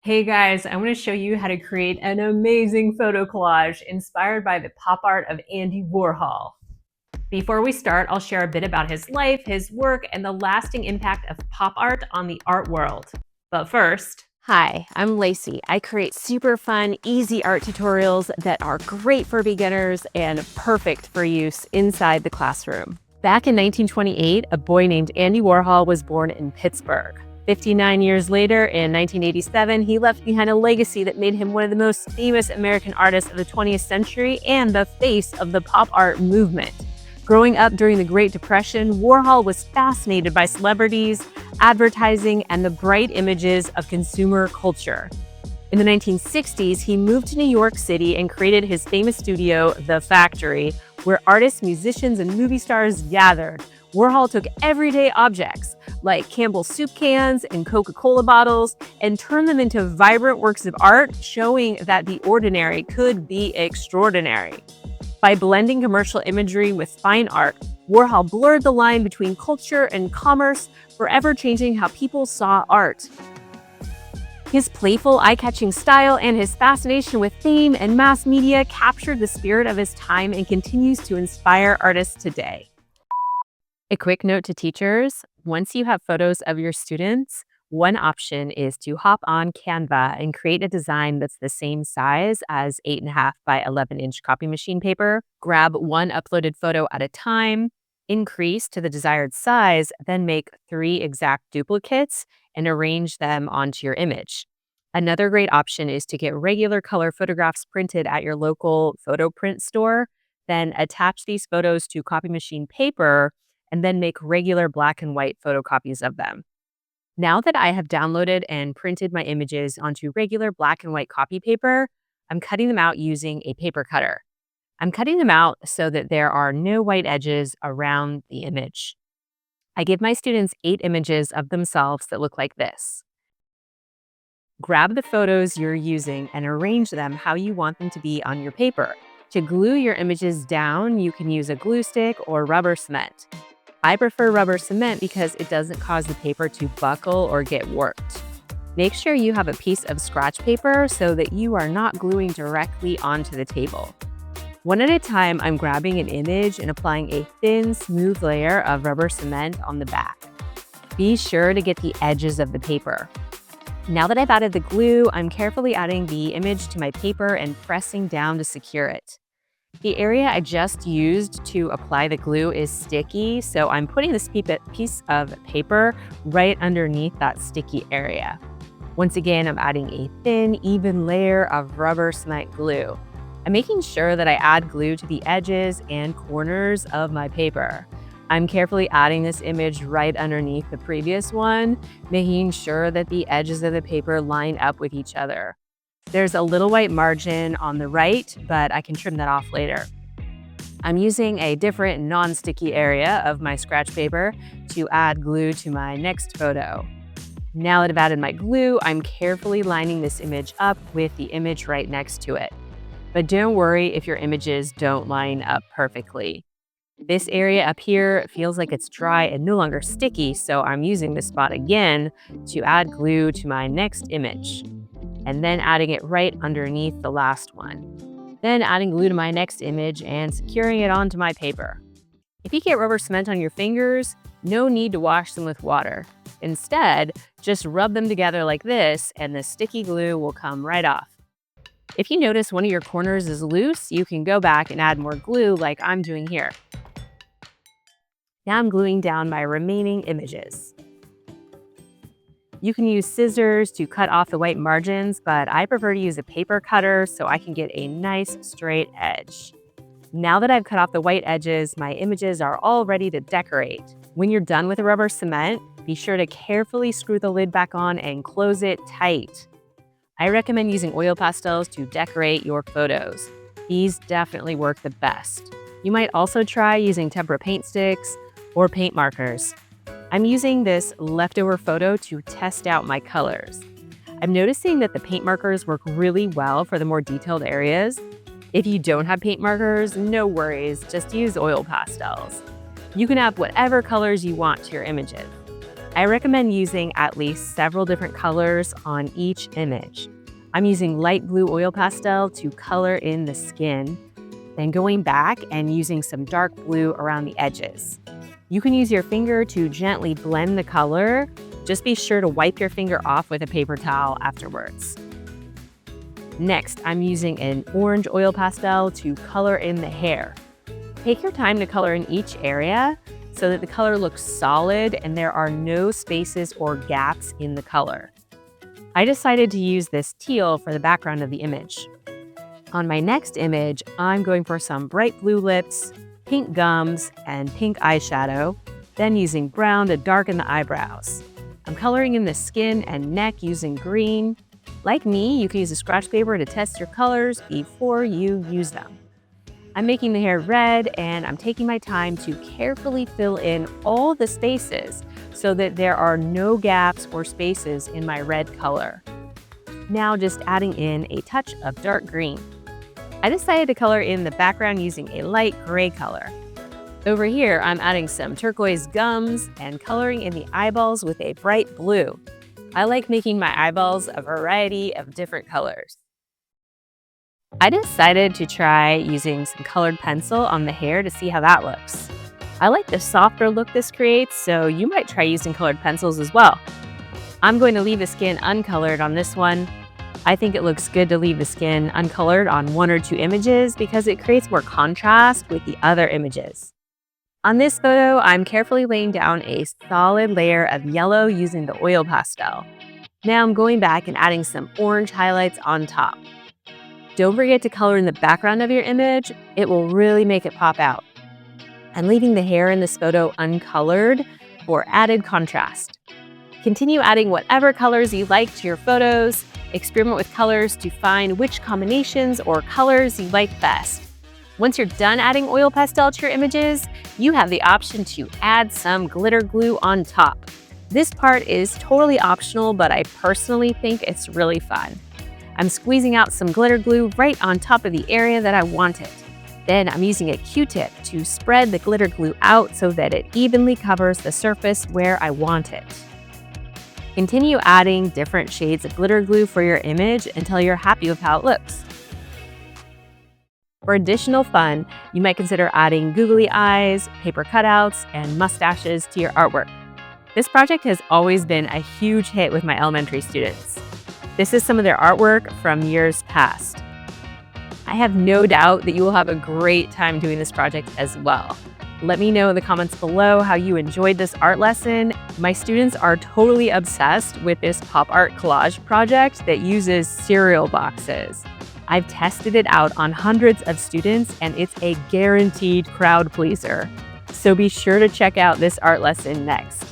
Hey guys, I want to show you how to create an amazing photo collage inspired by the pop art of Andy Warhol. Before we start, I'll share a bit about his life, his work, and the lasting impact of pop art on the art world. But first, Hi, I'm Lacey. I create super fun, easy art tutorials that are great for beginners and perfect for use inside the classroom. Back in 1928, a boy named Andy Warhol was born in Pittsburgh. 59 years later, in 1987, he left behind a legacy that made him one of the most famous American artists of the 20th century and the face of the pop art movement. Growing up during the Great Depression, Warhol was fascinated by celebrities, advertising, and the bright images of consumer culture. In the 1960s, he moved to New York City and created his famous studio, The Factory, where artists, musicians, and movie stars gathered. Warhol took everyday objects like Campbell's soup cans and Coca-Cola bottles and turned them into vibrant works of art, showing that the ordinary could be extraordinary. By blending commercial imagery with fine art, Warhol blurred the line between culture and commerce, forever changing how people saw art. His playful, eye-catching style and his fascination with fame and mass media captured the spirit of his time and continues to inspire artists today. A quick note to teachers: once you have photos of your students, one option is to hop on Canva and create a design that's the same size as 8.5 by 11-inch copy machine paper. Grab one uploaded photo at a time, increase to the desired size, then make 3 exact duplicates and arrange them onto your image. Another great option is to get regular color photographs printed at your local photo print store, then attach these photos to copy machine paper, and then make regular black and white photocopies of them. Now that I have downloaded and printed my images onto regular black and white copy paper, I'm cutting them out using a paper cutter. I'm cutting them out so that there are no white edges around the image. I give my students 8 images of themselves that look like this. Grab the photos you're using and arrange them how you want them to be on your paper. To glue your images down, you can use a glue stick or rubber cement. I prefer rubber cement because it doesn't cause the paper to buckle or get warped. Make sure you have a piece of scratch paper so that you are not gluing directly onto the table. One at a time, I'm grabbing an image and applying a thin, smooth layer of rubber cement on the back. Be sure to get the edges of the paper. Now that I've added the glue, I'm carefully adding the image to my paper and pressing down to secure it. The area I just used to apply the glue is sticky, so I'm putting this piece of paper right underneath that sticky area. Once again, I'm adding a thin, even layer of rubber cement glue. I'm making sure that I add glue to the edges and corners of my paper. I'm carefully adding this image right underneath the previous one, making sure that the edges of the paper line up with each other. There's a little white margin on the right, but I can trim that off later. I'm using a different non-sticky area of my scratch paper to add glue to my next photo. Now that I've added my glue, I'm carefully lining this image up with the image right next to it. But don't worry if your images don't line up perfectly. This area up here feels like it's dry and no longer sticky, so I'm using this spot again to add glue to my next image, and then adding it right underneath the last one. Then adding glue to my next image and securing it onto my paper. If you get rubber cement on your fingers, no need to wash them with water. Instead, just rub them together like this and the sticky glue will come right off. If you notice one of your corners is loose, you can go back and add more glue like I'm doing here. Now I'm gluing down my remaining images. You can use scissors to cut off the white margins, but I prefer to use a paper cutter so I can get a nice straight edge. Now that I've cut off the white edges, my images are all ready to decorate. When you're done with the rubber cement, be sure to carefully screw the lid back on and close it tight. I recommend using oil pastels to decorate your photos. These definitely work the best. You might also try using tempera paint sticks or paint markers. I'm using this leftover photo to test out my colors. I'm noticing that the paint markers work really well for the more detailed areas. If you don't have paint markers, no worries, just use oil pastels. You can add whatever colors you want to your images. I recommend using at least several different colors on each image. I'm using light blue oil pastel to color in the skin, then going back and using some dark blue around the edges. You can use your finger to gently blend the color. Just be sure to wipe your finger off with a paper towel afterwards. Next, I'm using an orange oil pastel to color in the hair. Take your time to color in each area so that the color looks solid and there are no spaces or gaps in the color. I decided to use this teal for the background of the image. On my next image, I'm going for some bright blue lips, pink gums, and pink eyeshadow, then using brown to darken the eyebrows. I'm coloring in the skin and neck using green. Like me, you can use a scratch paper to test your colors before you use them. I'm making the hair red, and I'm taking my time to carefully fill in all the spaces so that there are no gaps or spaces in my red color. Now just adding in a touch of dark green. I decided to color in the background using a light gray color. Over here, I'm adding some turquoise gums and coloring in the eyeballs with a bright blue. I like making my eyeballs a variety of different colors. I decided to try using some colored pencil on the hair to see how that looks. I like the softer look this creates, so you might try using colored pencils as well. I'm going to leave the skin uncolored on this one. I think it looks good to leave the skin uncolored on 1 or 2 images because it creates more contrast with the other images. On this photo, I'm carefully laying down a solid layer of yellow using the oil pastel. Now I'm going back and adding some orange highlights on top. Don't forget to color in the background of your image. It will really make it pop out. I'm leaving the hair in this photo uncolored for added contrast. Continue adding whatever colors you like to your photos. Experiment with colors to find which combinations or colors you like best. Once you're done adding oil pastel to your images, you have the option to add some glitter glue on top. This part is totally optional, but I personally think it's really fun. I'm squeezing out some glitter glue right on top of the area that I want it. Then I'm using a Q-tip to spread the glitter glue out so that it evenly covers the surface where I want it. Continue adding different shades of glitter glue for your image until you're happy with how it looks. For additional fun, you might consider adding googly eyes, paper cutouts, and mustaches to your artwork. This project has always been a huge hit with my elementary students. This is some of their artwork from years past. I have no doubt that you will have a great time doing this project as well. Let me know in the comments below how you enjoyed this art lesson. My students are totally obsessed with this pop art collage project that uses cereal boxes. I've tested it out on hundreds of students and it's a guaranteed crowd pleaser. So be sure to check out this art lesson next.